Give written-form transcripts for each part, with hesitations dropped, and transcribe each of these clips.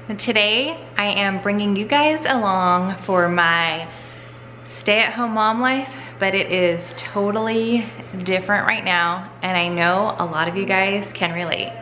Today I am bringing you guys along for my stay-at-home mom life, but it is totally different right now, and I know a lot of you guys can relate.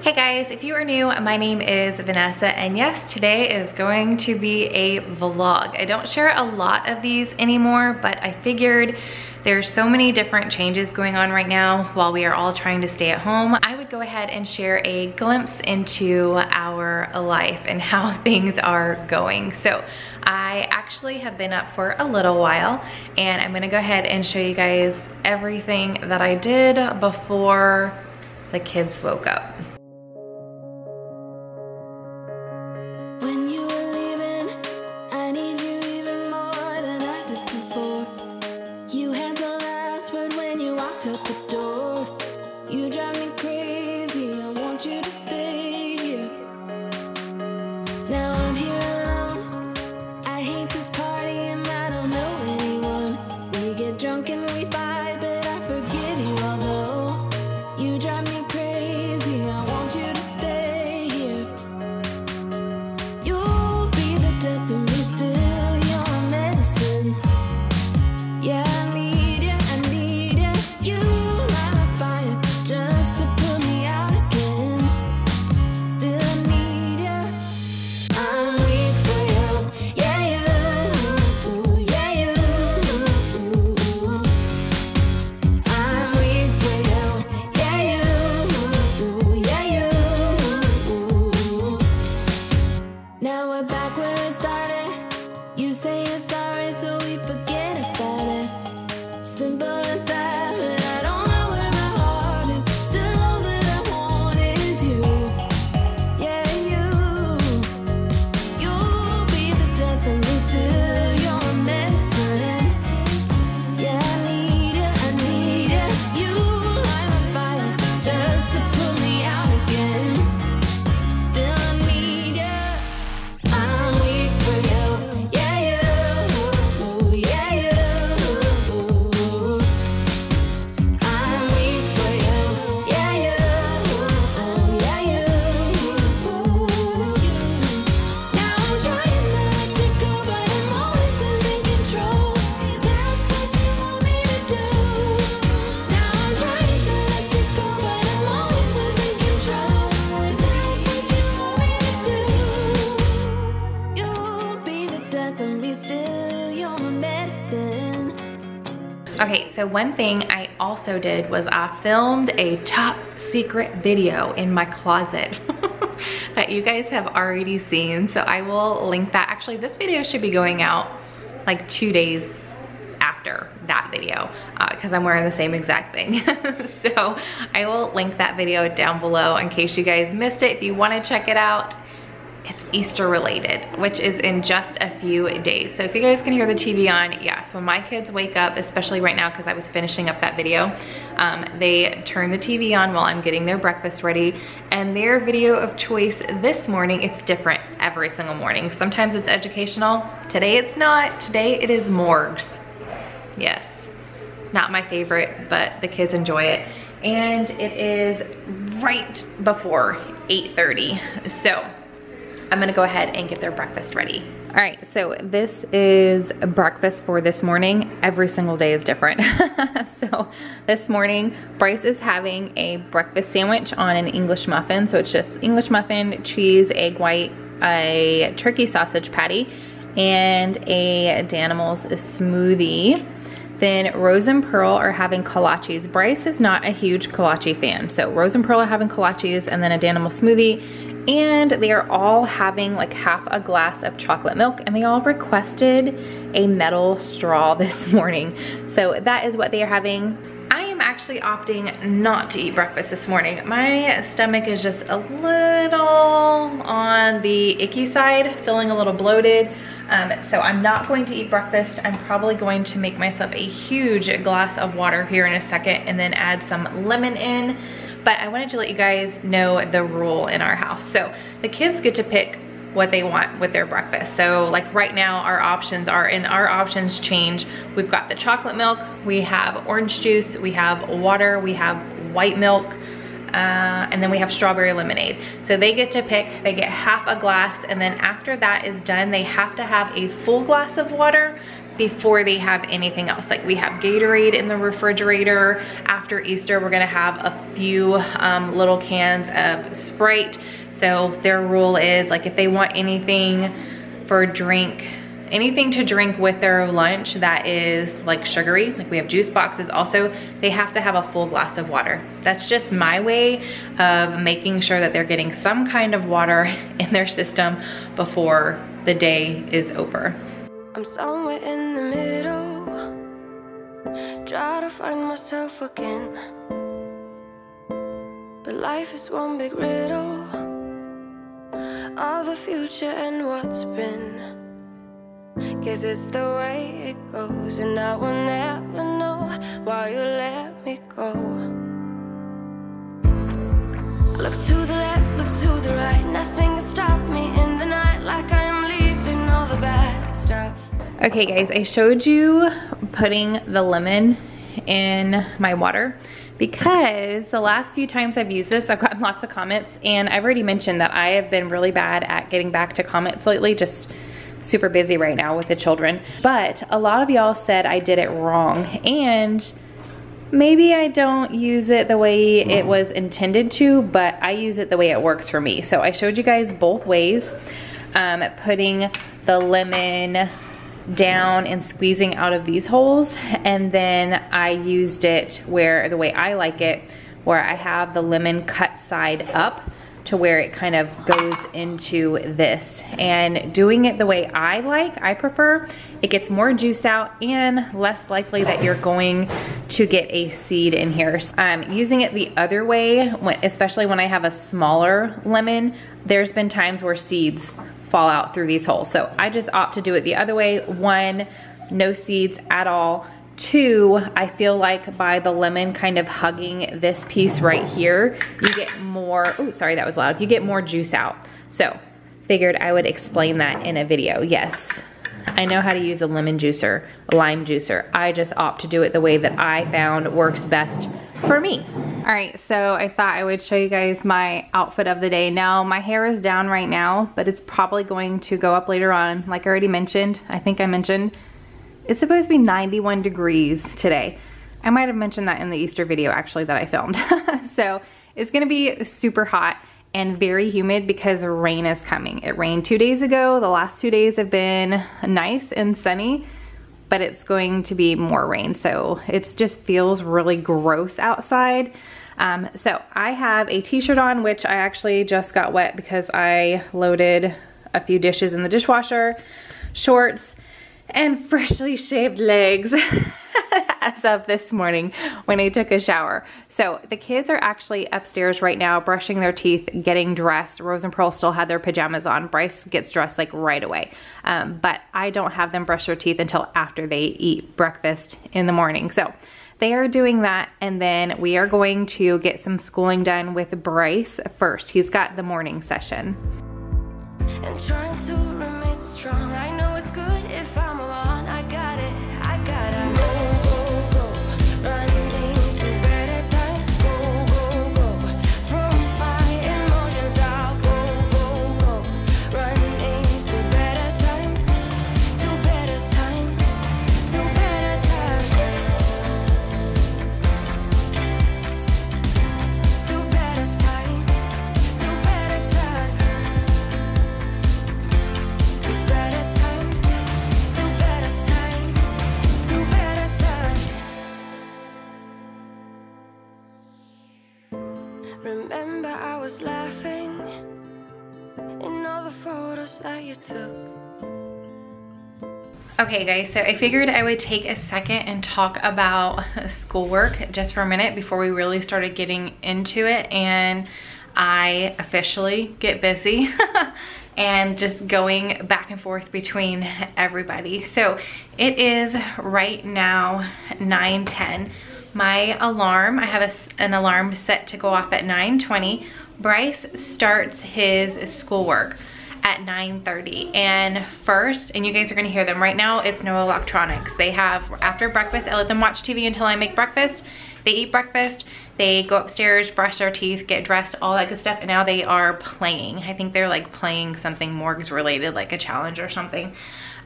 Hey guys, if you are new, my name is Vanessa, and yes, today is going to be a vlog. I don't share a lot of these anymore, but I figured there's so many different changes going on right now while we are all trying to stay at home. I would go ahead and share a glimpse into our life and how things are going. So I actually have been up for a little while, and I'm gonna go ahead and show you guys everything that I did before the kids woke up. At the door, you drive me crazy. I want you to stay here. Now I'm here alone. I hate this party and I don't know anyone. We get drunk and we fight, but I forgive you. Although you drive me crazy, I want you to stay here. You'll be the death of me still. You're my medicine. Yeah. Okay, so one thing I also did was I filmed a top secret video in my closet that you guys have already seen. So I will link that. Actually, this video should be going out like 2 days after that video because I'm wearing the same exact thing. So I will link that video down below in case you guys missed it. If you want to check it out, it's Easter related, which is in just a few days. So if you guys can hear the TV on, yes, when my kids wake up, especially right now because I was finishing up that video, they turn the TV on while I'm getting their breakfast ready, and their video of choice this morning, it's different every single morning. Sometimes it's educational. Today it's not. Today it is morgues. Yes, not my favorite, but the kids enjoy it. And it is right before 8:30. So I'm gonna go ahead and get their breakfast ready. All right, so this is breakfast for this morning. Every single day is different. So this morning, Bryce is having a breakfast sandwich on an English muffin. So it's just English muffin, cheese, egg white, a turkey sausage patty, and a Danimals smoothie. Then Rose and Pearl are having kolaches. Bryce is not a huge kolache fan. So Rose and Pearl are having kolaches and then a Danimal smoothie. And they are all having like half a glass of chocolate milk, and they all requested a metal straw this morning. So that is what they are having. I am actually opting not to eat breakfast this morning. My stomach is just a little on the icky side, feeling a little bloated. So I'm not going to eat breakfast. I'm probably going to make myself a huge glass of water here in a second and then add some lemon in. But I wanted to let you guys know the rule in our house. So the kids get to pick what they want with their breakfast. So like right now our options are, and our options change. We've got the chocolate milk, we have orange juice, we have water, we have white milk, and then we have strawberry lemonade. So they get to pick, they get half a glass, and then after that is done, they have to have a full glass of water before they have anything else. Like we have Gatorade in the refrigerator. After Easter, we're gonna have a few little cans of Sprite. So their rule is like if they want anything for drink, anything to drink with their lunch that is like sugary, like we have juice boxes also, they have to have a full glass of water. That's just my way of making sure that they're getting some kind of water in their system before the day is over. I'm somewhere in the middle, try to find myself again, but life is one big riddle of the future and what's been. Guess it's the way it goes, and I will never know why you let me go. Look to the left, look to the right, nothing can stop me in the night, like I am leaving all the bad stuff. Okay guys, I showed you putting the lemon in my water because the last few times I've used this, I've gotten lots of comments, and I've already mentioned that I have been really bad at getting back to comments lately, just super busy right now with the children. But a lot of y'all said I did it wrong, and maybe I don't use it the way it was intended to, but I use it the way it works for me. So I showed you guys both ways, putting the lemon down and squeezing out of these holes, and then I used it where the way I like it, where I have the lemon cut side up to where it kind of goes into this. And doing it the way I like, I prefer, it gets more juice out and less likely that you're going to get a seed in here. Using it the other way, especially when I have a smaller lemon, there's been times where seeds fall out through these holes. So I just opt to do it the other way. One, no seeds at all. Two, I feel like by the lemon kind of hugging this piece right here, you get more, oh, sorry, that was loud. You get more juice out. So figured I would explain that in a video. Yes, I know how to use a lemon juicer, a lime juicer. I just opt to do it the way that I found works best for me. All right, so I thought I would show you guys my outfit of the day. Now, my hair is down right now, but it's probably going to go up later on. Like I already mentioned, I think I mentioned, it's supposed to be 91 degrees today. I might have mentioned that in the Easter video actually that I filmed. So it's gonna be super hot and very humid because rain is coming. It rained 2 days ago. The last 2 days have been nice and sunny, but it's going to be more rain. So it just feels really gross outside. So I have a t-shirt on, which I actually just got wet because I loaded a few dishes in the dishwasher, shorts, and freshly shaved legs as of this morning when I took a shower. So the kids are actually upstairs right now brushing their teeth, getting dressed. Rose and Pearl still had their pajamas on. Bryce gets dressed like right away. But I don't have them brush their teeth until after they eat breakfast in the morning. So they are doing that, and then we are going to get some schooling done with Bryce first. He's got the morning session. And trying to remain so strong, I know it's good if I'm alone. I got it, I got it. Go, go, go, running to better times. Go, go, go, from my emotions I'll go, go, go, running to better times, to better times, to better times, to better times, to better times. Remember I was laughing in all the photos that you took. Okay guys, so I figured I would take a second and talk about schoolwork just for a minute before we really started getting into it and I officially get busy and just going back and forth between everybody. So it is right now 9:10. My alarm, I have an alarm set to go off at 9:20. Bryce starts his schoolwork at 9:30. And first, and you guys are gonna hear them right now, it's no electronics. They have, after breakfast, I let them watch TV until I make breakfast. They eat breakfast, they go upstairs, brush their teeth, get dressed, all that good stuff, and now they are playing. I think they're like playing something morgues related, like a challenge or something.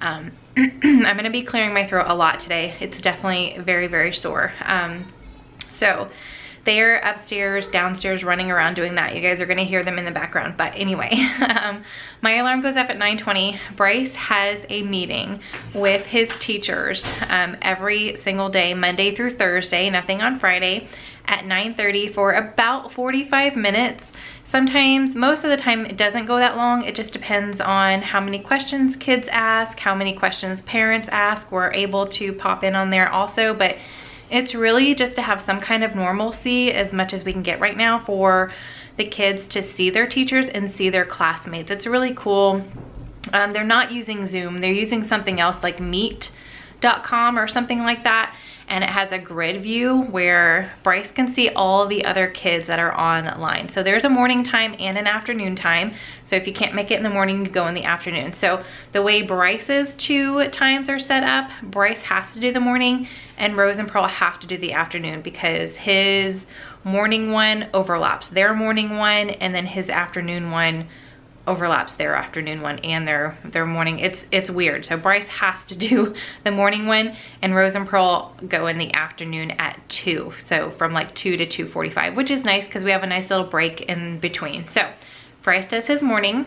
I'm gonna be clearing my throat a lot today. It's definitely very, very sore. So they're upstairs, downstairs, running around doing that. You guys are gonna hear them in the background. But anyway, my alarm goes up at 9:20. Bryce has a meeting with his teachers every single day, Monday through Thursday, nothing on Friday, at 9:30 for about 45 minutes. Sometimes, most of the time, it doesn't go that long. It just depends on how many questions kids ask, how many questions parents ask. We're able to pop in on there also, but it's really just to have some kind of normalcy as much as we can get right now for the kids to see their teachers and see their classmates. It's really cool. They're not using Zoom. They're using something else like Meet.com or something like that. And it has a grid view where Bryce can see all the other kids that are online. So there's a morning time and an afternoon time. So if you can't make it in the morning, you go in the afternoon. So the way Bryce's 2 times are set up, Bryce has to do the morning and Rose and Pearl have to do the afternoon because his morning one overlaps their morning one, and then his afternoon one overlaps their afternoon one and their morning. It's weird. So Bryce has to do the morning one and Rose and Pearl go in the afternoon at 2. So from like 2 to 2:45, which is nice because we have a nice little break in between. So Bryce does his morning,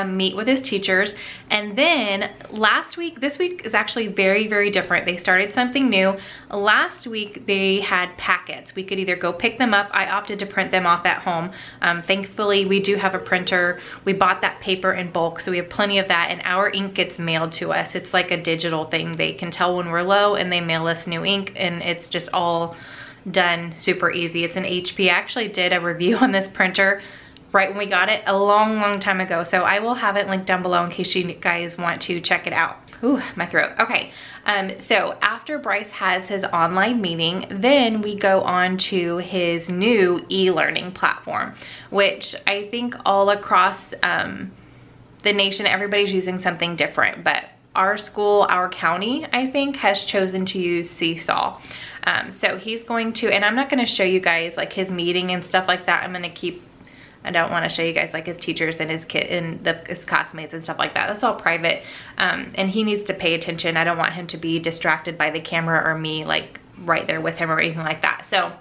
meet with his teachers, and then this week is actually very, very different. They started something new. Last week they had packets. We could either go pick them up. I opted to print them off at home. Thankfully we do have a printer. We bought that paper in bulk, so we have plenty of that, and our ink gets mailed to us. It's like a digital thing. They can tell when we're low and they mail us new ink, and it's just all done super easy. It's an HP. I actually did a review on this printer right when we got it a long time ago. So I will have it linked down below in case you guys want to check it out. Ooh, my throat. Okay, so after Bryce has his online meeting, then we go on to his new e-learning platform, which I think all across the nation, everybody's using something different, but our school, our county, I think, has chosen to use Seesaw. So he's going to, and I'm not gonna show you guys like his meeting and stuff like that. I don't want to show you guys like his teachers and his kid and his classmates and stuff like that. That's all private. And he needs to pay attention. I don't want him to be distracted by the camera or me like right there with him or anything like that. So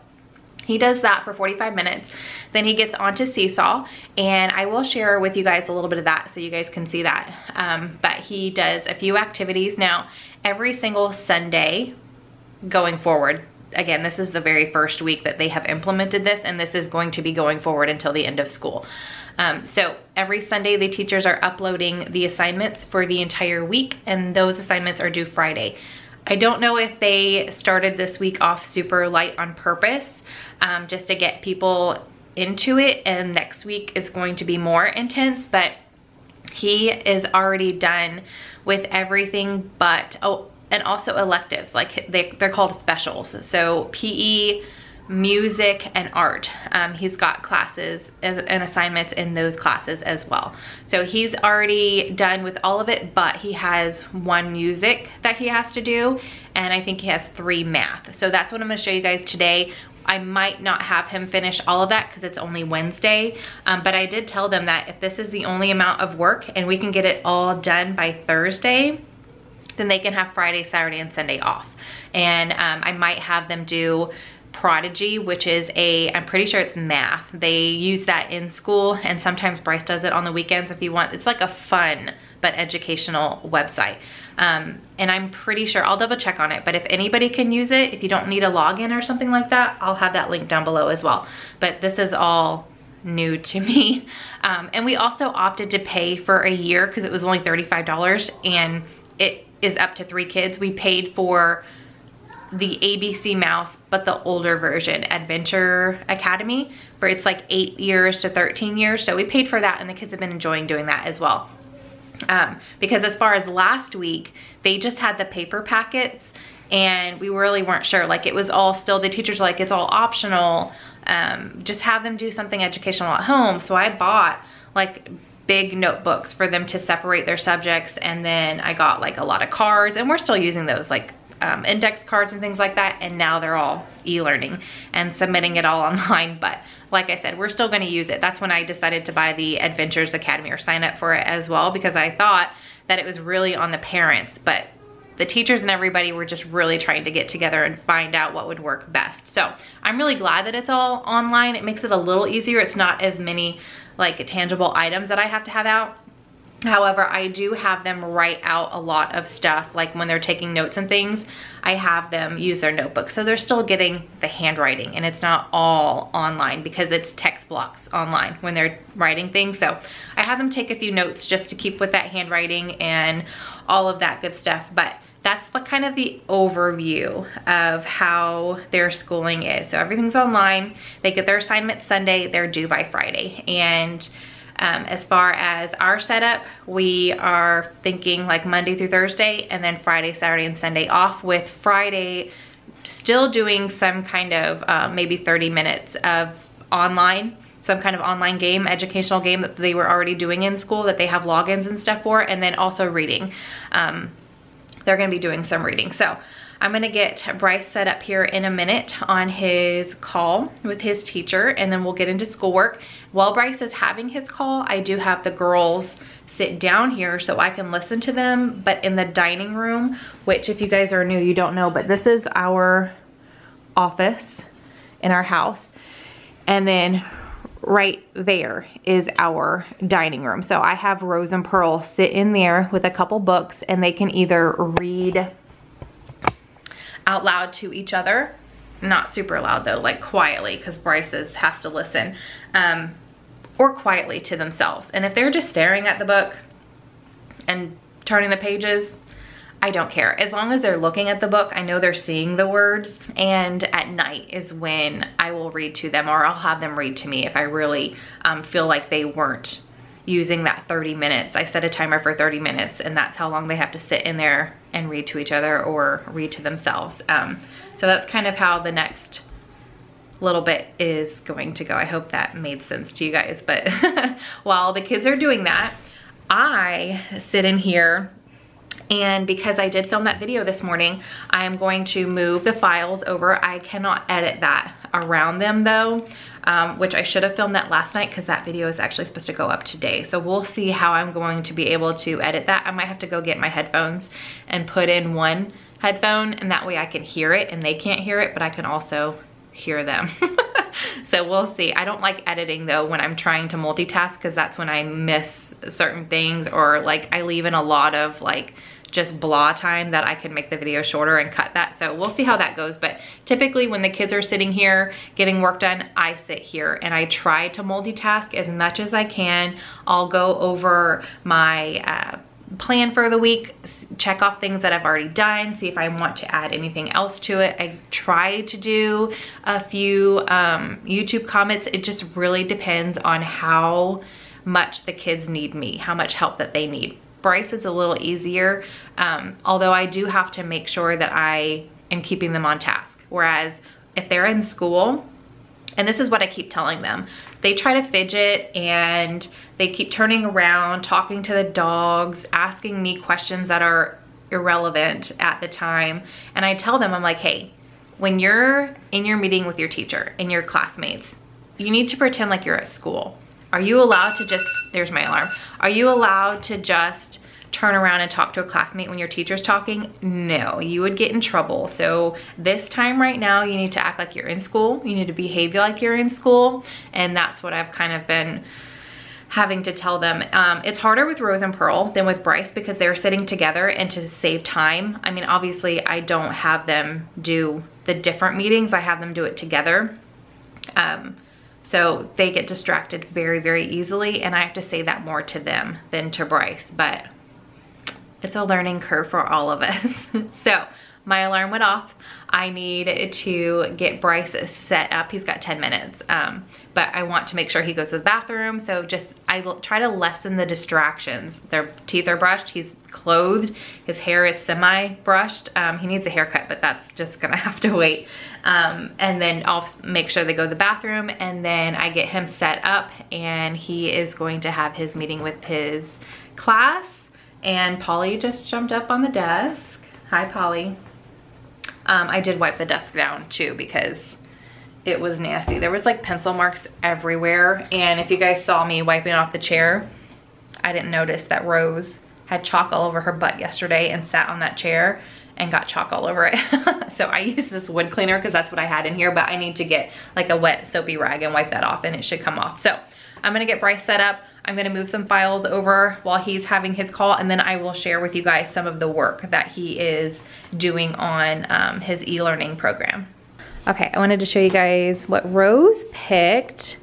he does that for 45 minutes. Then he gets onto Seesaw, and I will share with you guys a little bit of that so you guys can see that. But he does a few activities. Now, every single Sunday going forward, again, this is the very first week that they have implemented this, and this is going to be going forward until the end of school. So every Sunday, the teachers are uploading the assignments for the entire week, and those assignments are due Friday. I don't know if they started this week off super light on purpose, just to get people into it, and next week is going to be more intense, but he is already done with everything but, and also electives, like they're called specials. So PE, music, and art. He's got classes and assignments in those classes as well. So he's already done with all of it, but he has 1 music that he has to do, and I think he has 3 math. So that's what I'm gonna show you guys today. I might not have him finish all of that because it's only Wednesday, but I did tell them that if this is the only amount of work and we can get it all done by Thursday, then they can have Friday, Saturday, and Sunday off. And I might have them do Prodigy, which is I'm pretty sure it's math. They use that in school, and sometimes Bryce does it on the weekends if you want. It's like a fun but educational website. And I'm pretty sure, I'll double check on it, but if anybody can use it, if you don't need a login or something like that, I'll have that link down below as well. But this is all new to me. And we also opted to pay for a year because it was only $35, and it is up to 3 kids. We paid for the ABC Mouse, but the older version, Adventure Academy, where it's like 8 years to 13 years. So we paid for that, and the kids have been enjoying doing that as well. Because as far as last week, they just had the paper packets, and we really weren't sure. Like, it was all still, the teachers were like, it's all optional. Just have them do something educational at home. So I bought like big notebooks for them to separate their subjects, and then I got like a lot of cards, and we're still using those, like index cards and things like that, and now they're all e-learning and submitting it all online. But like I said, we're still going to use it. That's when I decided to buy the Adventures Academy, or sign up for it as well, because I thought that it was really on the parents, but the teachers and everybody were just really trying to get together and find out what would work best. So I'm really glad that it's all online. It makes it a little easier. It's not as many like tangible items that I have to have out. However, I do have them write out a lot of stuff, like when they're taking notes and things, I have them use their notebook. So they're still getting the handwriting, and it's not all online because it's text blocks online when they're writing things. So I have them take a few notes just to keep with that handwriting and all of that good stuff. But that's kind of the overview of how their schooling is. So everything's online. They get their assignments Sunday, they're due by Friday. And as far as our setup, we are thinking like Monday through Thursday, and then Friday, Saturday, and Sunday off, with Friday still doing some kind of maybe 30 minutes of online, some kind of online game, educational game that they were already doing in school that they have logins and stuff for, and then also reading. They're gonna be doing some reading. So I'm gonna get Bryce set up here in a minute on his call with his teacher, and then we'll get into schoolwork. While Bryce is having his call, I do have the girls sit down here so I can listen to them, but in the dining room, which if you guys are new, you don't know, but this is our office in our house. And then right there is our dining room. So I have Rose and Pearl sit in there with a couple books, and they can either read out loud to each other, not super loud though, like quietly, because Bryce has to listen, or quietly to themselves. And if they're just staring at the book and turning the pages, I don't care. As long as they're looking at the book, I know they're seeing the words. And at night is when I will read to them, or I'll have them read to me if I really feel like they weren't using that 30 minutes. I set a timer for 30 minutes, and that's how long they have to sit in there and read to each other or read to themselves. So that's kind of how the next little bit is going to go. I hope that made sense to you guys. But while the kids are doing that, I sit in here, and because I did film that video this morning, I am going to move the files over. I cannot edit that around them though, which I should have filmed that last night, because that video is actually supposed to go up today. So we'll see how I'm going to be able to edit that. I might have to go get my headphones and put in one headphone, and that way I can hear it and they can't hear it, but I can also hear them. So we'll see. I don't like editing though when I'm trying to multitask, because that's when I miss certain things, or like I leave in a lot of like just blah time that I can make the video shorter and cut that. So we'll see how that goes. But typically when the kids are sitting here getting work done, I sit here and I try to multitask as much as I can. I'll go over my plan for the week, check off things that I've already done, see if I want to add anything else to it. I try to do a few YouTube comments. It just really depends on how much the kids need me, how much help that they need. Bryce is a little easier, although I do have to make sure that I am keeping them on task. Whereas if they're in school, and this is what I keep telling them, they try to fidget and they keep turning around, talking to the dogs, asking me questions that are irrelevant at the time. And I tell them, I'm like, hey, when you're in your meeting with your teacher and your classmates, you need to pretend like you're at school. Are you allowed to just, there's my alarm. Are you allowed to just turn around and talk to a classmate when your teacher's talking? No, you would get in trouble. So this time right now, you need to act like you're in school. You need to behave like you're in school. And that's what I've kind of been having to tell them. It's harder with Rose and Pearl than with Bryce, because they're sitting together, and to save time, I mean, obviously I don't have them do the different meetings. I have them do it together. So they get distracted very, very easily, and I have to say that more to them than to Bryce, but it's a learning curve for all of us. So my alarm went off. I need to get Bryce set up. He's got 10 minutes, but I want to make sure he goes to the bathroom. So just, I try to lessen the distractions. Their teeth are brushed, he's clothed, his hair is semi-brushed. He needs a haircut, but that's just gonna have to wait. And then I'll make sure they go to the bathroom, and then I get him set up, and he is going to have his meeting with his class. And Polly just jumped up on the desk. Hi, Polly. I did wipe the desk down too because it was nasty. There was like pencil marks everywhere. And if you guys saw me wiping off the chair, I didn't notice that Rose had chalk all over her butt yesterday and sat on that chair and got chalk all over it. So I used this wood cleaner because that's what I had in here, but I need to get like a wet soapy rag and wipe that off, and it should come off. So I'm gonna get Bryce set up. I'm gonna move some files over while he's having his call, and then I will share with you guys some of the work that he is doing on his e-learning program. Okay, I wanted to show you guys what Rose picked.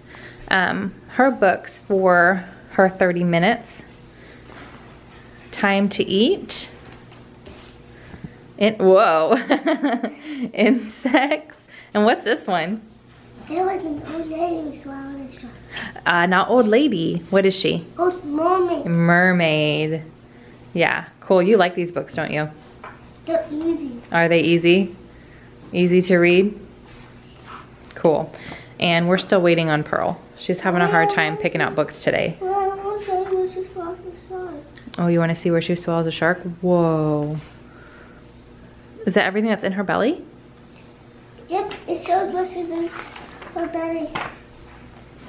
Her books for her 30 minutes. Time to Eat. Whoa. Insects. And what's this one? There was an old lady swallowed a shark. Not old lady. What is she? Old mermaid. Mermaid. Yeah, cool. You like these books, don't you? They're easy. Are they easy? Easy to read? Cool. And we're still waiting on Pearl. She's having a hard time picking out books today. Well, I want to say where she swallowed a shark. Oh, you want to see where she swallows a shark? Whoa. Is that everything that's in her belly? Yep, it shows what she's in her belly.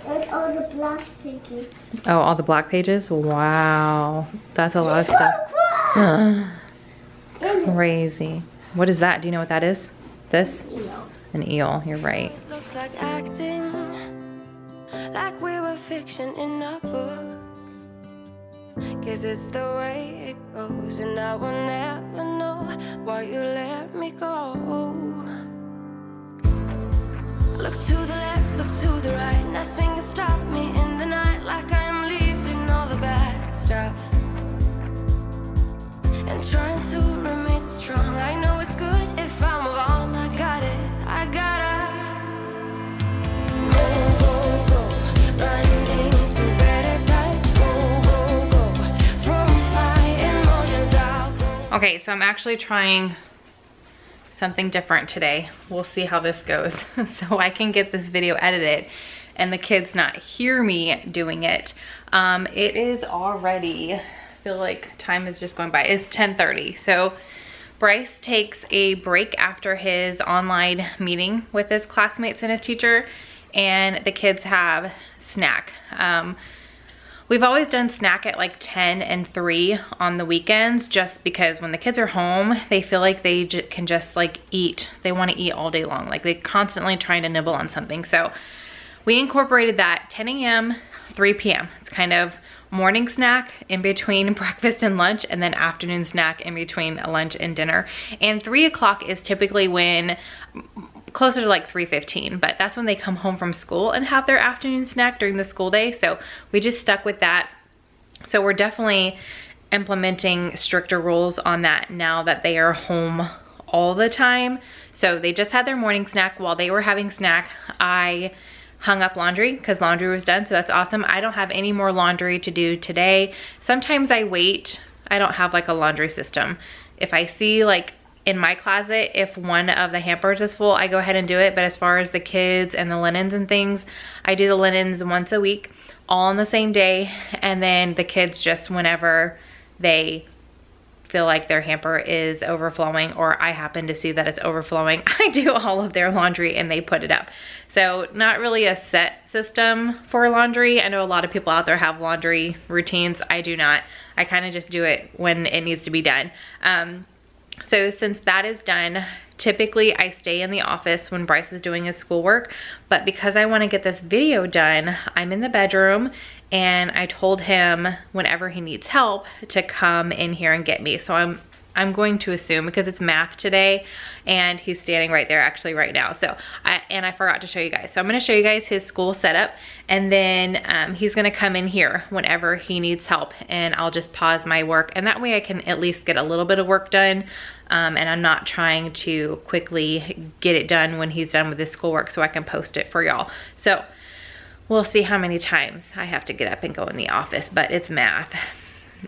And all the black pages. Oh, all the black pages? Wow. That's a lot of stuff. Crazy. What is that? Do you know what that is? This? Eel. An eel, you're right. It looks like acting, like we were fiction in a book. Guess it's the way it goes, and I will never know why you let me go. Look to the left, look to the right, nothing can stop me in the night, like I am leaving all the bad stuff and trying to remain so strong. I know it's good if I move on. I got it, I gotta go, go, go, running to better times. Go, go, go, from my emotions I'll go. Okay, so I'm actually trying something different today. We'll see how this goes. So I can get this video edited and the kids not hear me doing it. It is already, I feel like time is just going by. It's 10:30. So Bryce takes a break after his online meeting with his classmates and his teacher, and the kids have snack. We've always done snack at like 10 and 3 on the weekends, just because when the kids are home, they feel like they can just like eat. They want to eat all day long. Like they're constantly trying to nibble on something. So we incorporated that 10 a.m., 3 p.m. It's kind of morning snack in between breakfast and lunch, and then afternoon snack in between lunch and dinner. And 3 o'clock is typically when, closer to like 3:15, but that's when they come home from school and have their afternoon snack during the school day. So we just stuck with that. So we're definitely implementing stricter rules on that now that they are home all the time. So they just had their morning snack. While they were having snack, I hung up laundry because laundry was done. So that's awesome. I don't have any more laundry to do today. Sometimes I wait. I don't have like a laundry system. If I see like in my closet, if one of the hampers is full, I go ahead and do it. But as far as the kids and the linens and things, I do the linens once a week, all on the same day. And then the kids just whenever they feel like their hamper is overflowing, or I happen to see that it's overflowing, I do all of their laundry and they put it up. So not really a set system for laundry. I know a lot of people out there have laundry routines. I do not. I kind of just do it when it needs to be done. So since that is done, typically I stay in the office when Bryce is doing his schoolwork, but because I want to get this video done, I'm in the bedroom, and I told him whenever he needs help to come in here and get me. So I'm going to assume, because it's math today and he's standing right there actually right now. So I forgot to show you guys. So I'm going to show you guys his school setup, and then he's going to come in here whenever he needs help, and I'll just pause my work, and that way I can at least get a little bit of work done and I'm not trying to quickly get it done when he's done with his schoolwork so I can post it for y'all. So we'll see how many times I have to get up and go in the office, but it's math.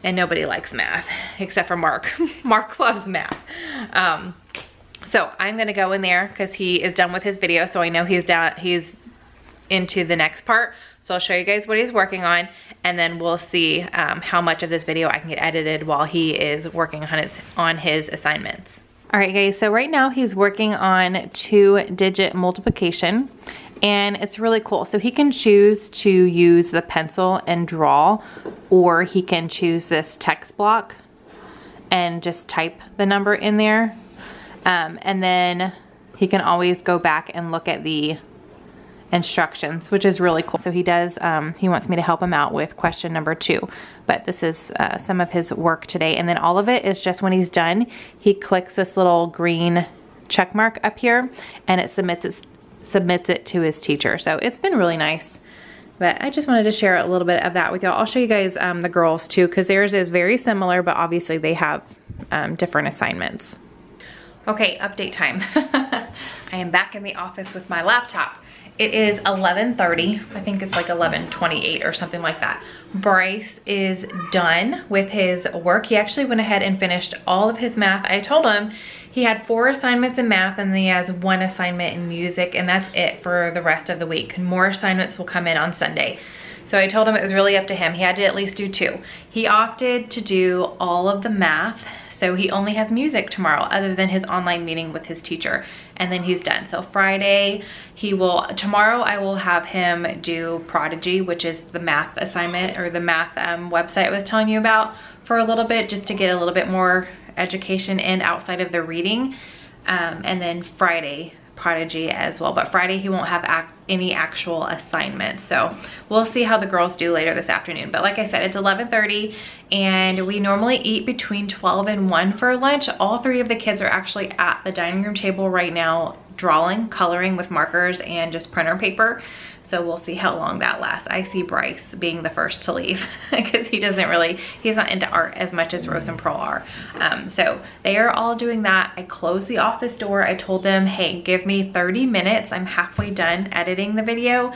And nobody likes math except for Mark. Mark loves math. So I'm gonna go in there because he is done with his video, so I know he's into the next part. So I'll show you guys what he's working on, and then we'll see how much of this video I can get edited while he is working on his assignments. All right guys, so right now he's working on 2-digit multiplication, and it's really cool. So he can choose to use the pencil and draw, or he can choose this text block and just type the number in there. And then he can always go back and look at the instructions, which is really cool. So he does, he wants me to help him out with question number 2, but this is some of his work today. And then all of it is just when he's done, he clicks this little green check mark up here and it submits it to his teacher. So it's been really nice, but I just wanted to share a little bit of that with y'all. I'll show you guys the girls too, because theirs is very similar, but obviously they have different assignments. Okay, update time. I am back in the office with my laptop. It is 11:30. I think it's like 11:28 or something like that. Bryce is done with his work. He actually went ahead and finished all of his math. I told him he had 4 assignments in math and then he has 1 assignment in music, and that's it for the rest of the week. More assignments will come in on Sunday. So I told him it was really up to him. He had to at least do 2. He opted to do all of the math, so he only has music tomorrow other than his online meeting with his teacher, and then he's done. So Friday, tomorrow I will have him do Prodigy, which is the math assignment or the math website I was telling you about, for a little bit, just to get a little bit more education in outside of the reading. And then Friday, Prodigy as well. But Friday he won't have any actual assignments. So we'll see how the girls do later this afternoon. But like I said, it's 11:30 and we normally eat between 12 and 1 for lunch. All 3 of the kids are actually at the dining room table right now drawing, coloring with markers and just printer paper. So we'll see how long that lasts. I see Bryce being the first to leave because he's not into art as much as Rose and Pearl are. So they are all doing that. I closed the office door. I told them, hey, give me 30 minutes. I'm halfway done editing the video.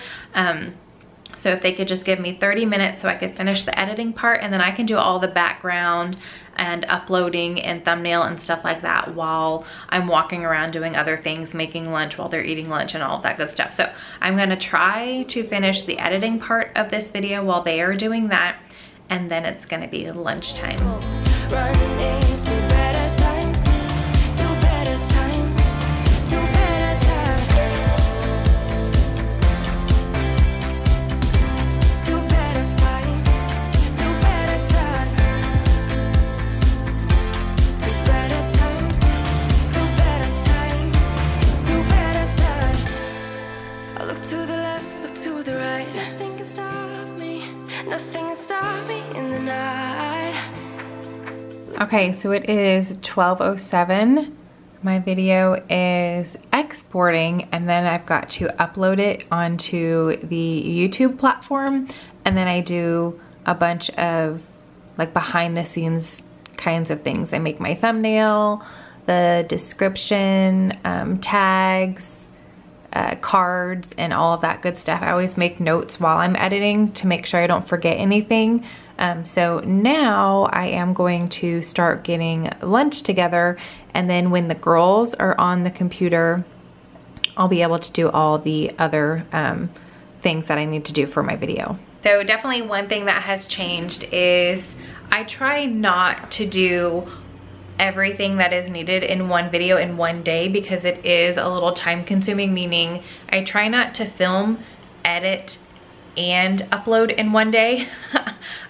So if they could just give me 30 minutes so I could finish the editing part, and then I can do all the background and uploading and thumbnail and stuff like that while I'm walking around doing other things, making lunch while they're eating lunch and all of that good stuff. So I'm gonna try to finish the editing part of this video while they are doing that, and then it's gonna be lunchtime. Okay, so it is 12:07. My video is exporting and then I've got to upload it onto the YouTube platform, and then I do a bunch of like behind the scenes kinds of things. I make my thumbnail, the description, tags, cards, and all of that good stuff. I always make notes while I'm editing to make sure I don't forget anything. So now I am going to start getting lunch together, and then when the girls are on the computer, I'll be able to do all the other things that I need to do for my video. So definitely one thing that has changed is I try not to do everything that is needed in one video in one day, because it is a little time consuming, meaning I try not to film, edit, and upload in one day.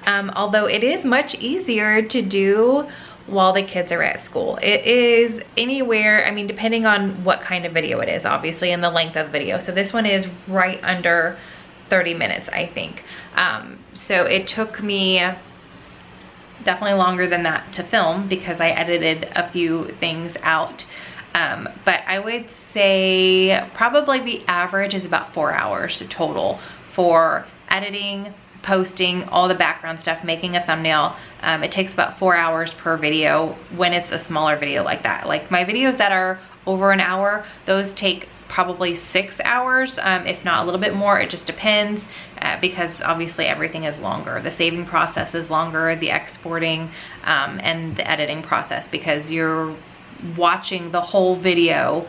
Although it is much easier to do while the kids are at school. It is anywhere, I mean, depending on what kind of video it is, obviously, and the length of the video. So this one is right under 30 minutes, I think. So it took me definitely longer than that to film because I edited a few things out. But I would say probably the average is about 4 hours total for editing, posting all the background stuff, making a thumbnail. It takes about 4 hours per video when it's a smaller video like that. Like my videos that are over an hour, those take probably 6 hours, if not a little bit more. It just depends, because obviously everything is longer. The saving process is longer, the exporting and the editing process, because you're watching the whole video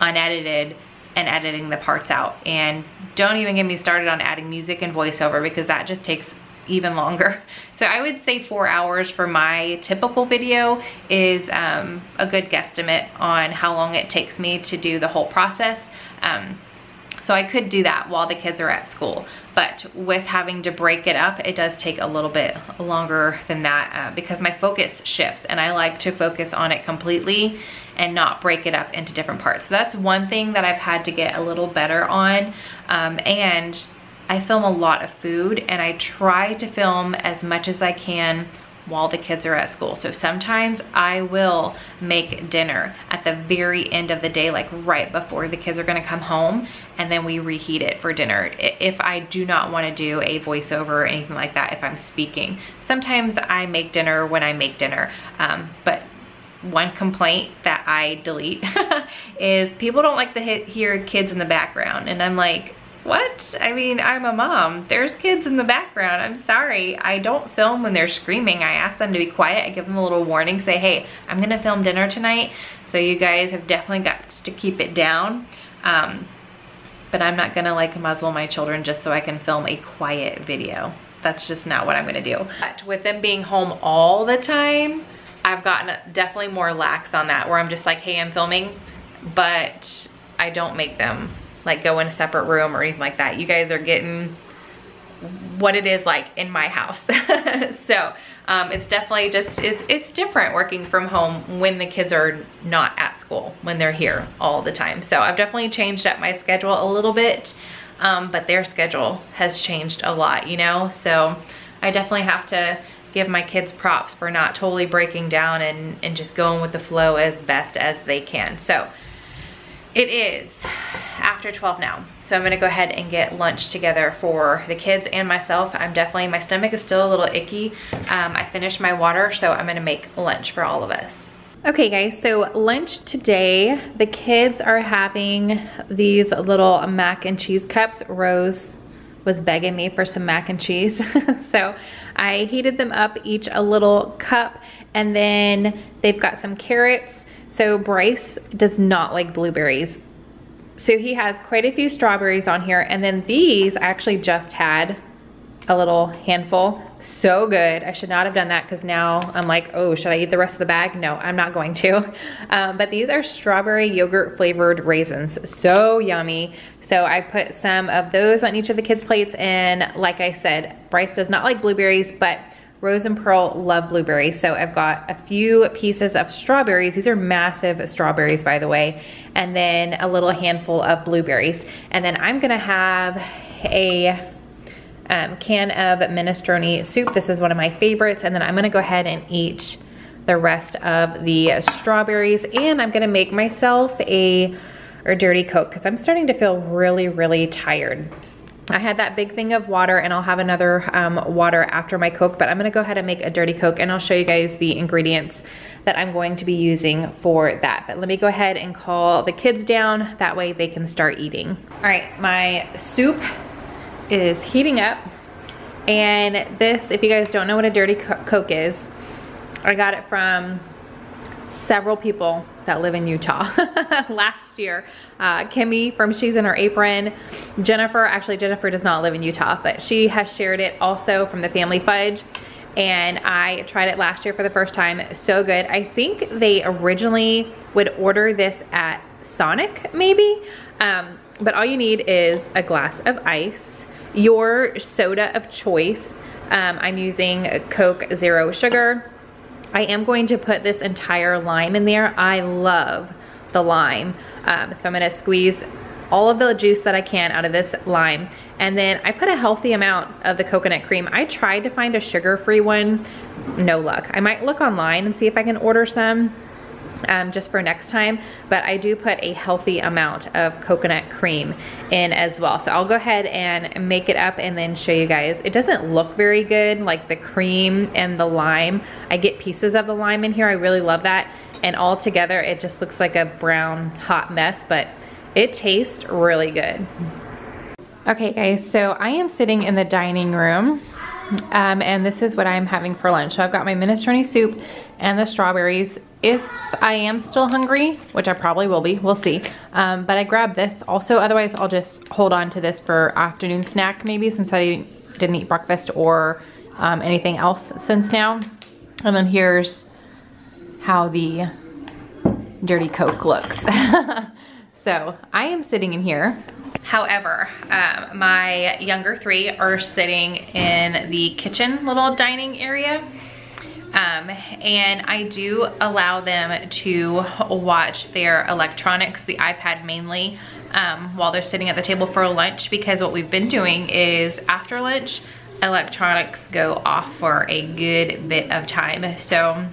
unedited and editing the parts out. And don't even get me started on adding music and voiceover, because that just takes even longer. So I would say 4 hours for my typical video is a good guesstimate on how long it takes me to do the whole process. So I could do that while the kids are at school, but with having to break it up, it does take a little bit longer than that, because my focus shifts and I like to focus on it completely and not break it up into different parts. So that's one thing that I've had to get a little better on. And I film a lot of food, and I try to film as much as I can while the kids are at school. So sometimes I will make dinner at the very end of the day, like right before the kids are gonna come home, and then we reheat it for dinner. If I do not wanna do a voiceover or anything like that, if I'm speaking. Sometimes I make dinner when I make dinner, but one complaint that I delete is people don't like to hear kids in the background, and I'm like, what? I mean, I'm a mom. There's kids in the background. I'm sorry. I don't film when they're screaming. I ask them to be quiet. I give them a little warning, say, hey, I'm gonna film dinner tonight, so you guys have definitely got to keep it down. But I'm not gonna like muzzle my children just so I can film a quiet video. That's just not what I'm gonna do. But with them being home all the time, I've gotten definitely more lax on that, where I'm just like, hey, I'm filming, but I don't make them like go in a separate room or anything like that. You guys are getting what it is like in my house. So it's definitely just, it's different working from home when the kids are not at school, when they're here all the time. So I've definitely changed up my schedule a little bit, but their schedule has changed a lot, you know? So I definitely have to give my kids props for not totally breaking down and just going with the flow as best as they can. So it is after 12 now. So I'm gonna go ahead and get lunch together for the kids and myself. My stomach is still a little icky. I finished my water, so I'm gonna make lunch for all of us. Okay guys, so lunch today, the kids are having these little mac and cheese cups. Rose was begging me for some mac and cheese. So I heated them up, each a little cup, and then they've got some carrots. So Bryce does not like blueberries. So he has quite a few strawberries on here, and then these I actually just had a little handful. So good. I should not have done that, because now I'm like, oh, should I eat the rest of the bag? No, I'm not going to. But these are strawberry yogurt flavored raisins. So yummy. So I put some of those on each of the kids' plates, and like I said, Bryce does not like blueberries, but Rose and Pearl love blueberries. So I've got a few pieces of strawberries. These are massive strawberries, by the way. And then a little handful of blueberries. And then I'm gonna have a can of minestrone soup. This is one of my favorites. And then I'm gonna go ahead and eat the rest of the strawberries. And I'm gonna make myself a dirty Coke, because I'm starting to feel really, really tired. I had that big thing of water, and I'll have another water after my Coke, but I'm gonna go ahead and make a dirty Coke, and I'll show you guys the ingredients that I'm going to be using for that. But let me go ahead and call the kids down, that way they can start eating. All right, my soup is heating up, and this, if you guys don't know what a dirty Coke is, I got it from several people that live in Utah last year. Kimmy from She's in Her Apron, Jennifer does not live in Utah, but she has shared it also from the Family Fudge, and I tried it last year for the first time. So good. I think they originally would order this at Sonic maybe, but all you need is a glass of ice, your soda of choice. I'm using Coke Zero Sugar. I am going to put this entire lime in there. I love the lime. So I'm gonna squeeze all of the juice that I can out of this lime. And then I put a healthy amount of the coconut cream. I tried to find a sugar-free one, no luck. I might look online and see if I can order some. just for next time, but I do put a healthy amount of coconut cream in as well. So I'll go ahead and make it up and then show you guys. It doesn't look very good, like the cream and the lime. I get pieces of the lime in here. I really love that. And all together, it just looks like a brown hot mess, but it tastes really good. Okay guys, so I am sitting in the dining room. And this is what I'm having for lunch. So I've got my minestrone soup and the strawberries. If I am still hungry, which I probably will be, we'll see. But I grabbed this also. Otherwise, I'll just hold on to this for afternoon snack maybe, since I didn't eat breakfast or anything else since now. And then here's how the dirty Coke looks. So I am sitting in here. However, my younger three are sitting in the kitchen little dining area. And I do allow them to watch their electronics, the iPad mainly, while they're sitting at the table for lunch, because what we've been doing is after lunch, electronics go off for a good bit of time. So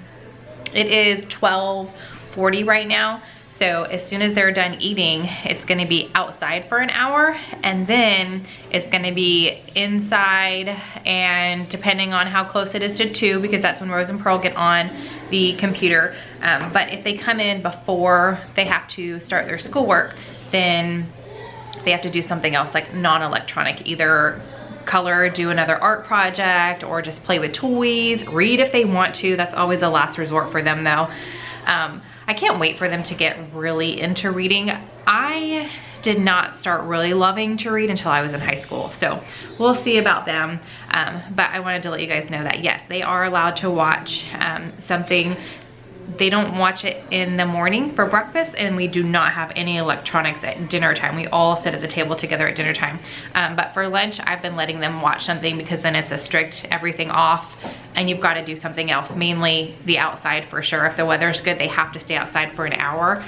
it is 12:40 right now. So as soon as they're done eating, it's gonna be outside for an hour, and then it's gonna be inside, and depending on how close it is to 2, because that's when Rose and Pearl get on the computer. But if they come in before they have to start their schoolwork, then they have to do something else, like non-electronic, either color, do another art project, or just play with toys, read if they want to. That's always a last resort for them though. I can't wait for them to get really into reading. I did not start really loving to read until I was in high school, so we'll see about them. But I wanted to let you guys know that yes, they are allowed to watch something. They don't watch it in the morning for breakfast, and we do not have any electronics at dinner time. We all sit at the table together at dinner time. But for lunch, I've been letting them watch something, because then it's a strict everything off, and you've got to do something else, mainly the outside for sure. If the weather's good, they have to stay outside for an hour.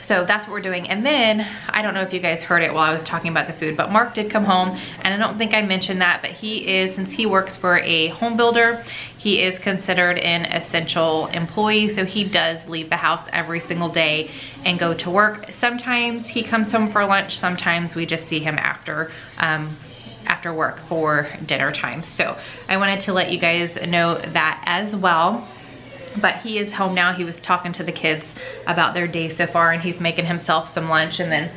So that's what we're doing. And then, I don't know if you guys heard it while I was talking about the food, but Mark did come home, and I don't think I mentioned that, but he is, since he works for a home builder, he is considered an essential employee, so he does leave the house every single day and go to work. Sometimes he comes home for lunch, sometimes we just see him after work for dinner time. So I wanted to let you guys know that as well. But he is home now. He was talking to the kids about their day so far, and he's making himself some lunch. And then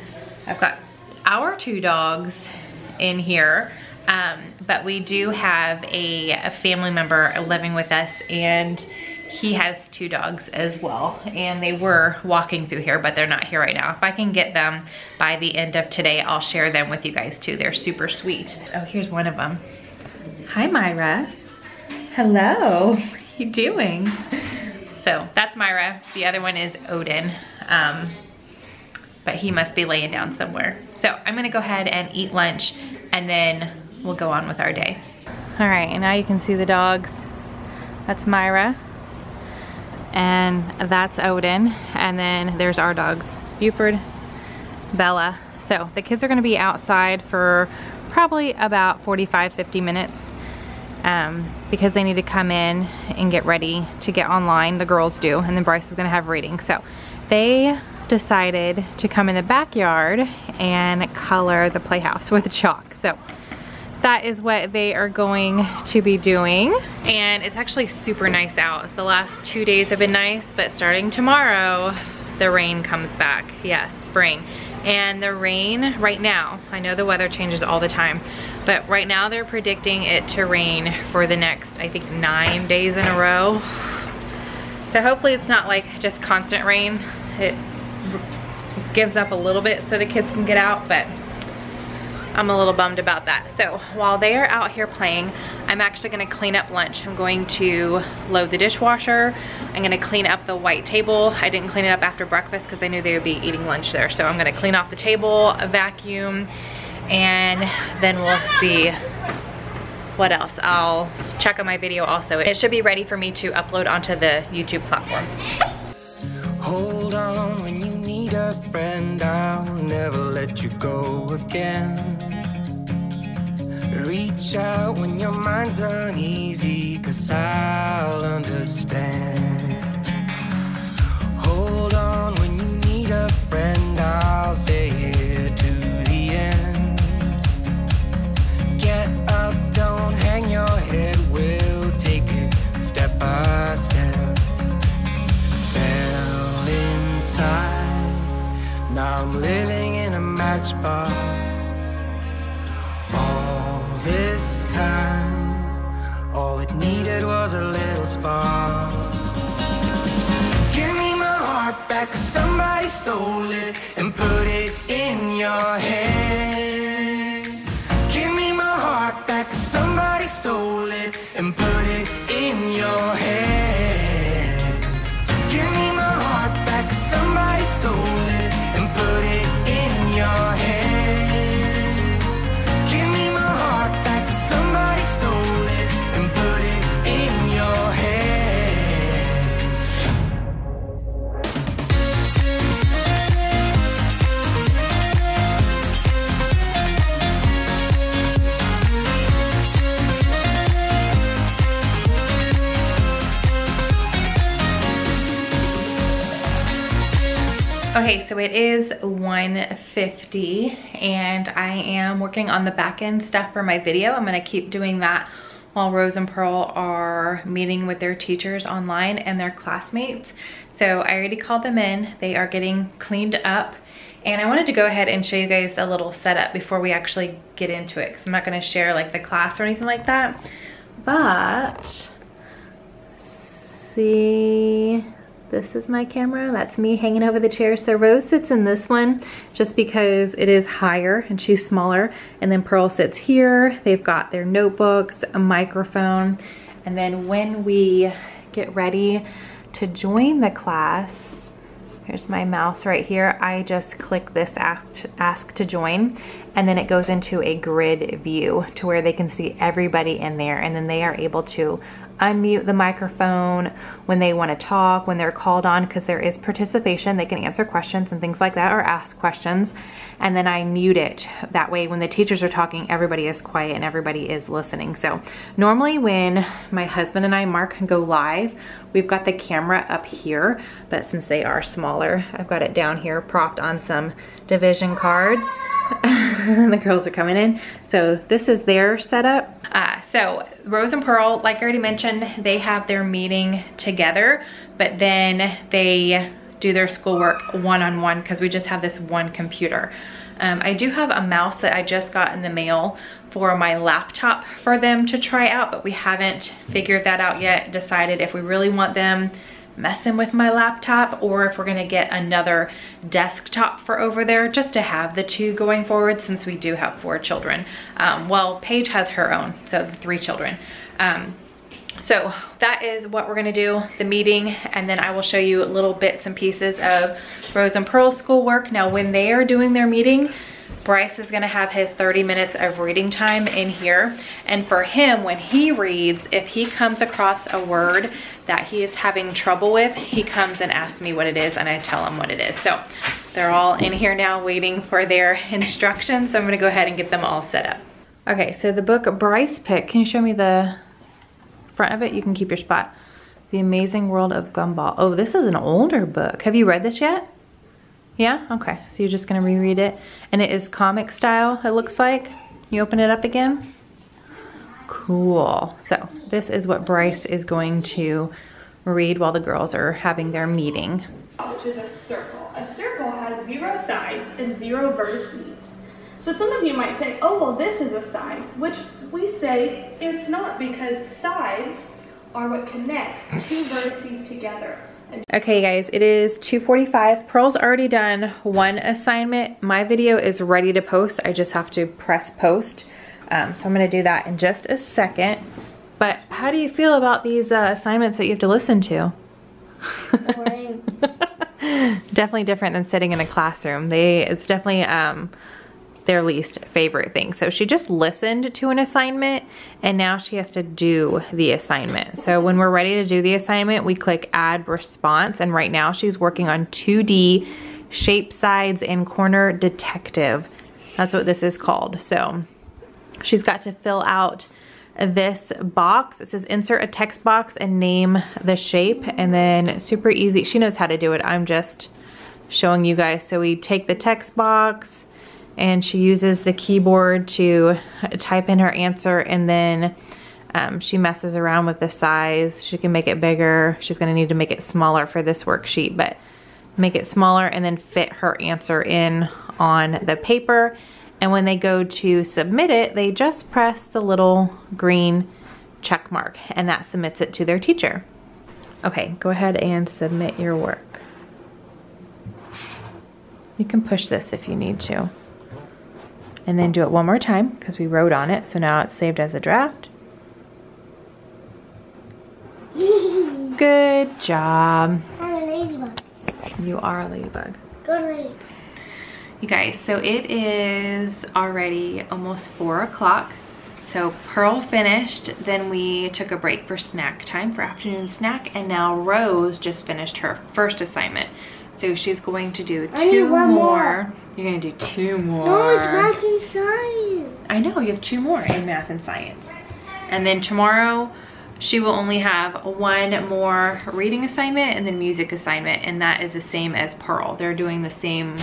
I've got our 2 dogs in here. But we do have a family member living with us, and he has 2 dogs as well. And they were walking through here, but they're not here right now. If I can get them by the end of today, I'll share them with you guys too. They're super sweet. Oh, here's one of them. Hi, Myra. Hello. What are you doing? So that's Myra. The other one is Odin. But he must be laying down somewhere. So I'm gonna go ahead and eat lunch, and then we'll go on with our day. All right, and now you can see the dogs. That's Myra, and that's Odin, and then there's our dogs, Buford, Bella. So the kids are gonna be outside for probably about 45-50 minutes. Because they need to come in and get ready to get online, the girls do, and then Bryce is gonna have reading. So they decided to come in the backyard and color the playhouse with chalk. So that is what they are going to be doing. And it's actually super nice out. The last 2 days have been nice, but starting tomorrow, the rain comes back. Yes, spring. And the rain right now, I know the weather changes all the time, but right now they're predicting it to rain for the next, I think, 9 days in a row. So hopefully it's not like just constant rain. It gives up a little bit so the kids can get out, but I'm a little bummed about that. So while they are out here playing, I'm actually gonna clean up lunch. I'm going to load the dishwasher. I'm gonna clean up the white table. I didn't clean it up after breakfast because I knew they would be eating lunch there. So I'm gonna clean off the table, vacuum, and then we'll see what else. I'll check on my video also. It should be ready for me to upload onto the YouTube platform. Hold on when you need a friend, I'll never let you go again. Reach out when your mind's uneasy, 'cause I'll understand. time. All it needed was a little spark. Give me my heart back, 'cause somebody stole it and put it in your head. Give me my heart back, 'cause somebody stole it and put it in your head. Give me my heart back, 'cause somebody stole it and put it in your head. Give me my heart back, 'cause somebody stole it and put it in your head. Okay, so it is 1:50 and I am working on the back end stuff for my video. I'm gonna keep doing that while Rose and Pearl are meeting with their teachers online and their classmates. So I already called them in. They are getting cleaned up. And I wanted to go ahead and show you guys a little setup before we actually get into it, because I'm not gonna share like the class or anything like that. But, see, this is my camera. That's me hanging over the chair. So Rose sits in this one just because it is higher and she's smaller. And then Pearl sits here. They've got their notebooks, a microphone. And then when we get ready to join the class, here's my mouse right here. I just click this ask to join, and then it goes into a grid view to where they can see everybody in there, and then they are able to unmute the microphone when they want to talk, when they're called on, because there is participation. They can answer questions and things like that, or ask questions. And then I mute it. That way when the teachers are talking, everybody is quiet and everybody is listening. So normally when my husband and I, Mark, go live, we've got the camera up here, but since they are smaller, I've got it down here propped on some division cards. The girls are coming in. So this is their setup. So Rose and Pearl, like I already mentioned, they have their meeting together, but then they do their schoolwork one-on-one because we just have this one computer. I do have a mouse that I just got in the mail for my laptop for them to try out, but we haven't figured that out yet, decided if we really want them messing with my laptop or if we're gonna get another desktop for over there just to have the two going forward, since we do have 4 children. Well, Paige has her own, so the 3 children. So that is what we're gonna do, the meeting, and then I will show you little bits and pieces of Rose and Pearl's schoolwork. Now when they are doing their meeting, Bryce is gonna have his 30 minutes of reading time in here. And for him, when he reads, if he comes across a word that he is having trouble with, he comes and asks me what it is and I tell him what it is. So they're all in here now waiting for their instructions. So I'm gonna go ahead and get them all set up. Okay, so the book Bryce picked, can you show me the front of it? You can keep your spot. The Amazing World of Gumball. Oh, this is an older book. Have you read this yet? Yeah? Okay, so you're just gonna reread it. And it is comic style, it looks like. You open it up again. Cool. So this is what Bryce is going to read while the girls are having their meeting. Which is a circle. A circle has 0 sides and 0 vertices. So some of you might say, oh, well, this is a side, which we say it's not, because sides are what connects 2 vertices together. Okay guys, it is 2:45. Pearl's already done 1 assignment. My video is ready to post. I just have to press post. So I'm gonna do that in just a second. But how do you feel about these assignments that you have to listen to? Definitely different than sitting in a classroom. It's definitely their least favorite thing. So she just listened to an assignment and now she has to do the assignment. So when we're ready to do the assignment, we click add response, and right now she's working on 2D shape sides and corner detective. That's what this is called. So she's got to fill out this box. It says insert a text box and name the shape, and then super easy. She knows how to do it. I'm just showing you guys. So we take the text box and she uses the keyboard to type in her answer, and then she messes around with the size. She can make it bigger. She's gonna need to make it smaller for this worksheet, but make it smaller and then fit her answer in on the paper. And when they go to submit it, they just press the little green check mark, and that submits it to their teacher. Okay, go ahead and submit your work. You can push this if you need to. And then do it one more time because we wrote on it. So now it's saved as a draft. Good job. I'm a ladybug. You are a ladybug. Good lady. You guys, so it is already almost 4 o'clock. So Pearl finished, then we took a break for snack time, for afternoon snack, and now Rose just finished her first assignment. So she's going to do two more. You're gonna do 2 more. No, it's math and science. I know, you have 2 more in math and science. And then tomorrow, she will only have 1 more reading assignment and then music assignment, and that is the same as Pearl. They're doing the same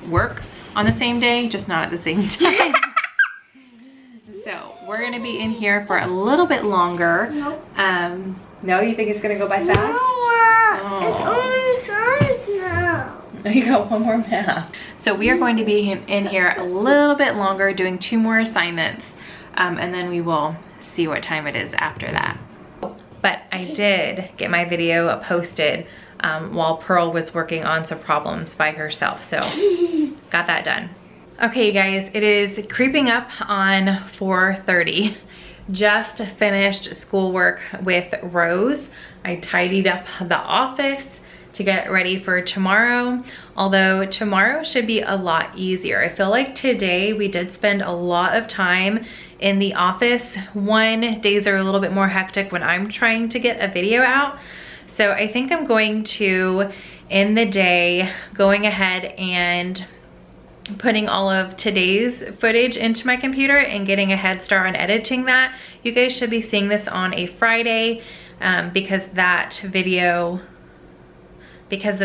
work on the same day, just not at the same time. So we're gonna be in here for a little bit longer. Nope. No, you think it's gonna go by fast? No, it's only science now. You got 1 more math. So we are going to be in here a little bit longer, doing 2 more assignments, and then we will see what time it is after that. But I did get my video posted while Pearl was working on some problems by herself, so got that done. Okay, you guys, it is creeping up on 4:30. Just finished schoolwork with Rose. I tidied up the office to get ready for tomorrow, although tomorrow should be a lot easier. I feel like today we did spend a lot of time in the office. Days are a little bit more hectic when I'm trying to get a video out. So I think I'm going to, in the day, going ahead and putting all of today's footage into my computer and getting a head start on editing that. You guys should be seeing this on a Friday because the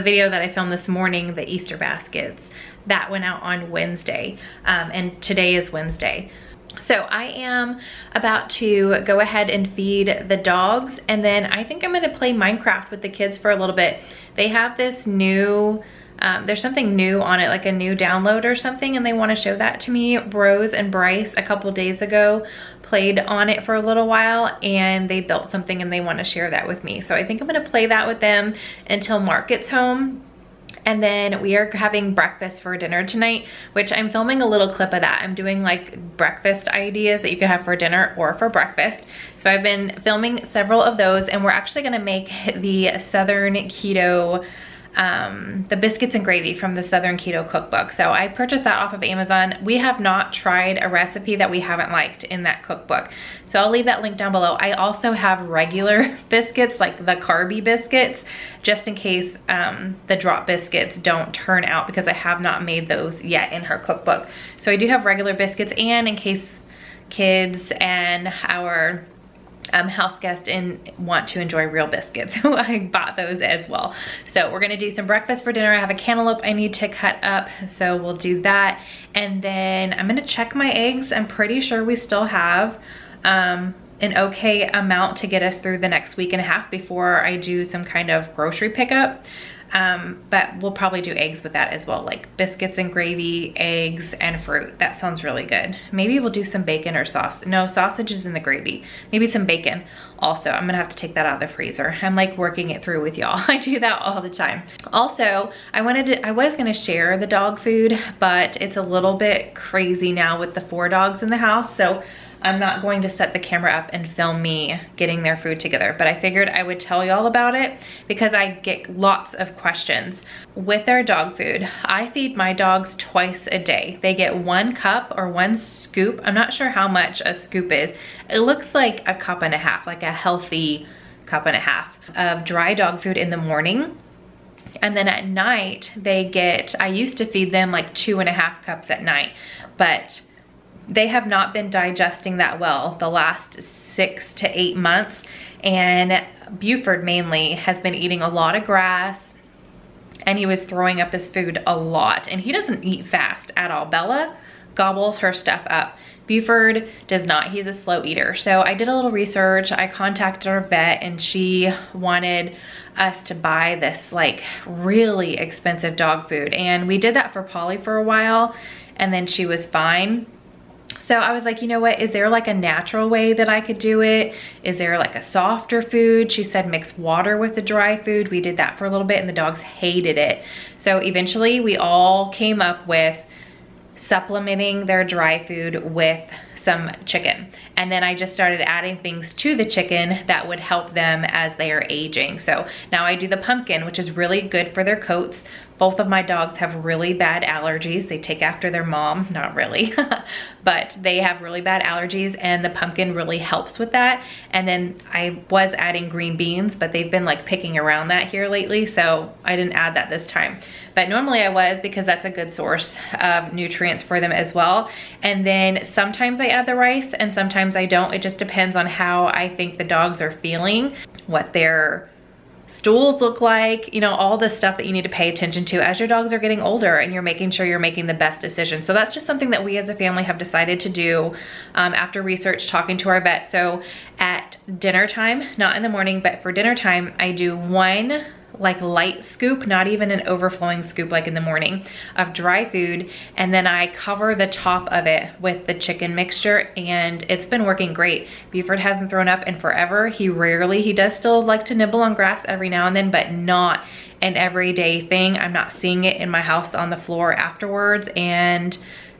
video that I filmed this morning, the Easter baskets, that went out on Wednesday, and today is Wednesday. So I am about to go ahead and feed the dogs, and then I think I'm gonna play Minecraft with the kids for a little bit. They have this new, there's something new on it, like a new download or something, and they wanna show that to me. Rose and Bryce a couple days ago played on it for a little while, and they built something and they wanna share that with me. So I think I'm gonna play that with them until Mark gets home. And then we are having breakfast for dinner tonight, which I'm filming a little clip of that. I'm doing like breakfast ideas that you can have for dinner or for breakfast. So I've been filming several of those, and we're actually gonna make the Southern Keto, the biscuits and gravy from the Southern Keto cookbook. So I purchased that off of Amazon. We have not tried a recipe that we haven't liked in that cookbook. So I'll leave that link down below. I also have regular biscuits, like the carby biscuits, just in case the drop biscuits don't turn out, because I have not made those yet in her cookbook. So I do have regular biscuits, and in case kids and our house guest want to enjoy real biscuits. I bought those as well. So we're gonna do some breakfast for dinner. I have a cantaloupe I need to cut up, so we'll do that. And then I'm gonna check my eggs. I'm pretty sure we still have an okay amount to get us through the next week and a half before I do some kind of grocery pickup. But we'll probably do eggs with that as well, like biscuits and gravy, eggs, and fruit. That sounds really good. Maybe we'll do some bacon or sauce. No, sausage is in the gravy. Maybe some bacon also. I'm gonna have to take that out of the freezer. I'm like working it through with y'all. I do that all the time. Also, I was gonna share the dog food, but it's a little bit crazy now with the 4 dogs in the house. So I'm not going to set the camera up and film me getting their food together, but I figured I would tell y'all about it because I get lots of questions. With their dog food, I feed my dogs twice a day. They get 1 cup or 1 scoop. I'm not sure how much a scoop is. It looks like a cup and a half, like a healthy cup and a half of dry dog food in the morning. And then at night, they get, I used to feed them like 2.5 cups at night, but they have not been digesting that well the last 6 to 8 months. And Buford mainly has been eating a lot of grass, and he was throwing up his food a lot. And he doesn't eat fast at all. Bella gobbles her stuff up. Buford does not, he's a slow eater. So I did a little research. I contacted our vet, and she wanted us to buy this like really expensive dog food. And we did that for Polly for a while. and then she was fine. So I was like, you know what, is there like a natural way that I could do it? Is there like a softer food? She said mix water with the dry food. We did that for a little bit and the dogs hated it. So eventually we all came up with supplementing their dry food with some chicken. And then I just started adding things to the chicken that would help them as they are aging. So now I do the pumpkin, which is really good for their coats. Both of my dogs have really bad allergies. They take after their mom, not really, but they have really bad allergies and the pumpkin really helps with that. And then I was adding green beans, but they've been like picking around that here lately, so I didn't add that this time. But normally I was, because that's a good source of nutrients for them as well. And then sometimes I add the rice and sometimes I don't. It just depends on how I think the dogs are feeling, what their stools look like, you know, all the stuff that you need to pay attention to as your dogs are getting older and you're making sure you're making the best decision. So that's just something that we as a family have decided to do after research, talking to our vet. So at dinner time, not in the morning, but for dinner time, I do one like light scoop, not even an overflowing scoop like in the morning, of dry food, and then I cover the top of it with the chicken mixture, and it's been working great. Buford hasn't thrown up in forever. He does still like to nibble on grass every now and then, but not an everyday thing. I'm not seeing it in my house on the floor afterwards, and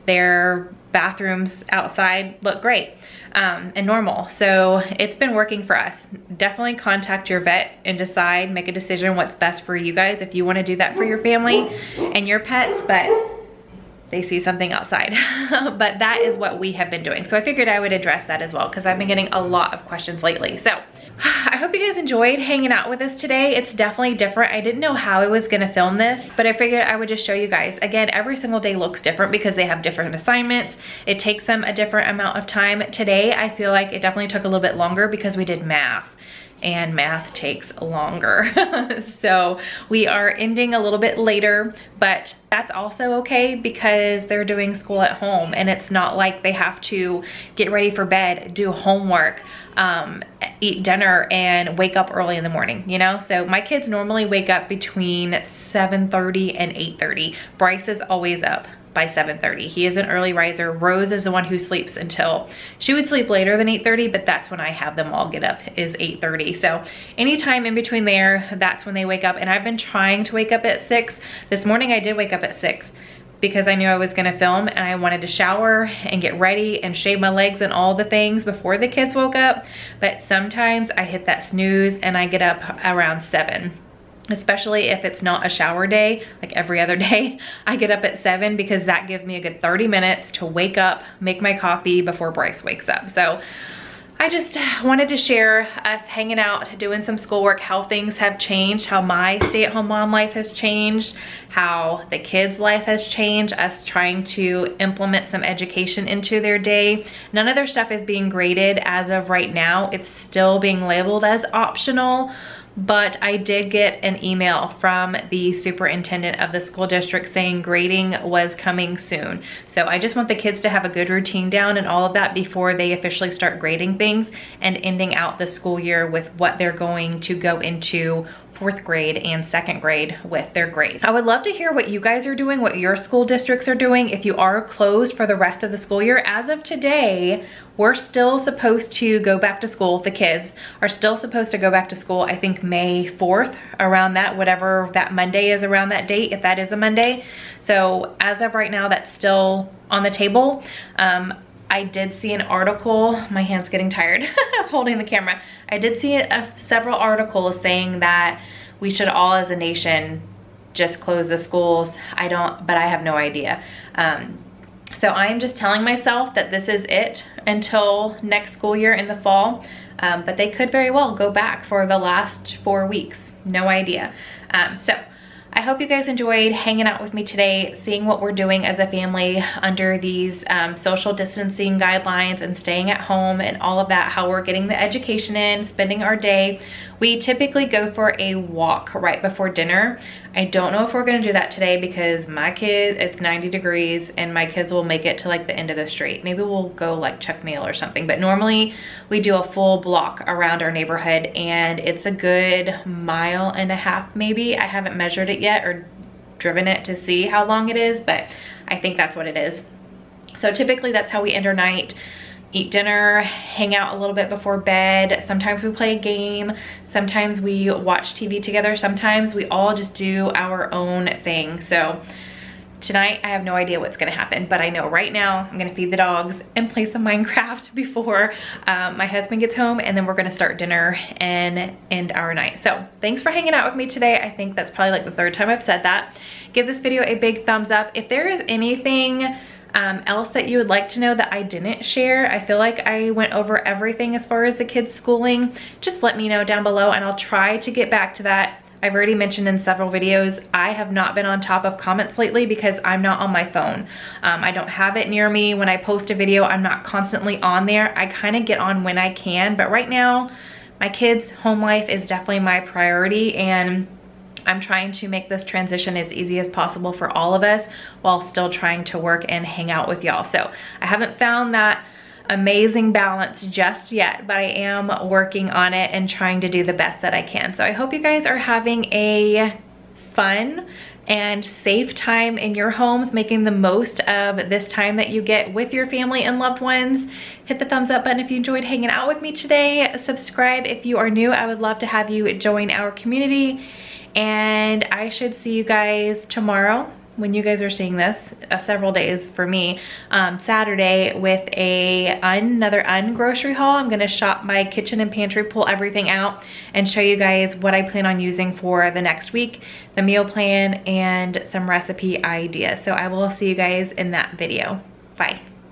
their bathrooms outside look great and normal. So it's been working for us. Definitely contact your vet and decide, make a decision what's best for you guys if you want to do that for your family and your pets, but they see something outside. But that is what we have been doing. So I figured I would address that as well because I've been getting a lot of questions lately. So I hope you guys enjoyed hanging out with us today. It's definitely different. I didn't know how I was gonna film this, but I figured I would just show you guys. Again, every single day looks different because they have different assignments. It takes them a different amount of time. Today, I feel like it definitely took a little bit longer because we did math, and math takes longer. So we are ending a little bit later, but that's also okay because they're doing school at home and it's not like they have to get ready for bed, do homework, eat dinner, and wake up early in the morning, you know? So my kids normally wake up between 7:30 and 8:30. Bryce is always up by 7:30. He is an early riser. Rose is the one who sleeps until, she would sleep later than 8:30, but that's when I have them all get up, is 8:30. So anytime in between there, that's when they wake up. And I've been trying to wake up at 6. This morning I did wake up at 6 because I knew I was gonna film and I wanted to shower and get ready and shave my legs and all the things before the kids woke up. But sometimes I hit that snooze and I get up around 7. Especially if it's not a shower day, like every other day, I get up at 7 because that gives me a good 30 minutes to wake up, make my coffee before Bryce wakes up. So I just wanted to share us hanging out, doing some schoolwork, how things have changed, how my stay-at-home mom life has changed, how the kids' life has changed, us trying to implement some education into their day. None of their stuff is being graded as of right now. It's still being labeled as optional. But I did get an email from the superintendent of the school district saying grading was coming soon. So I just want the kids to have a good routine down and all of that before they officially start grading things and ending out the school year with what they're going to go into 4th grade and 2nd grade with their grades. I would love to hear what you guys are doing, what your school districts are doing. If you are closed for the rest of the school year, as of today, we're still supposed to go back to school. The kids are still supposed to go back to school, I think May 4th, around that, whatever that Monday is around that date, if that is a Monday. So as of right now, that's still on the table. I did see an article, my hand's getting tired holding the camera. I did see several articles saying that we should all as a nation just close the schools. But I have no idea. So I am just telling myself that this is it until next school year in the fall. But they could very well go back for the last 4 weeks. No idea. So I hope you guys enjoyed hanging out with me today, seeing what we're doing as a family under these social distancing guidelines and staying at home and all of that, how we're getting the education in, spending our day. We typically go for a walk right before dinner. I don't know if we're gonna do that today because my kid, it's 90 degrees and my kids will make it to like the end of the street. Maybe we'll go like check mail or something, but normally we do a full block around our neighborhood and it's a good 1.5 miles maybe. I haven't measured it yet or driven it to see how long it is, but I think that's what it is. So typically that's how we end our night. Eat dinner, hang out a little bit before bed. Sometimes we play a game. Sometimes we watch TV together. Sometimes we all just do our own thing. So tonight, I have no idea what's gonna happen, but I know right now I'm gonna feed the dogs and play some Minecraft before my husband gets home, and then we're gonna start dinner and end our night. So thanks for hanging out with me today. I think that's probably like the 3rd time I've said that. Give this video a big thumbs up. If there is anything else that you would like to know that I didn't share, I feel like I went over everything as far as the kids' schooling, just let me know down below and I'll try to get back to that. I've already mentioned in several videos, I have not been on top of comments lately because I'm not on my phone. I don't have it near me. When I post a video, I'm not constantly on there. I kind of get on when I can, but right now, my kids' home life is definitely my priority, and I'm trying to make this transition as easy as possible for all of us while still trying to work and hang out with y'all. So I haven't found that amazing balance just yet, but I am working on it and trying to do the best that I can. So I hope you guys are having a fun and safe time in your homes, making the most of this time that you get with your family and loved ones. Hit the thumbs up button if you enjoyed hanging out with me today. Subscribe if you are new. I would love to have you join our community. And I should see you guys tomorrow when you guys are seeing this, several days for me, Saturday with another ungrocery haul. I'm gonna shop my kitchen and pantry, pull everything out, and show you guys what I plan on using for the next week, the meal plan, and some recipe ideas. So I will see you guys in that video. Bye.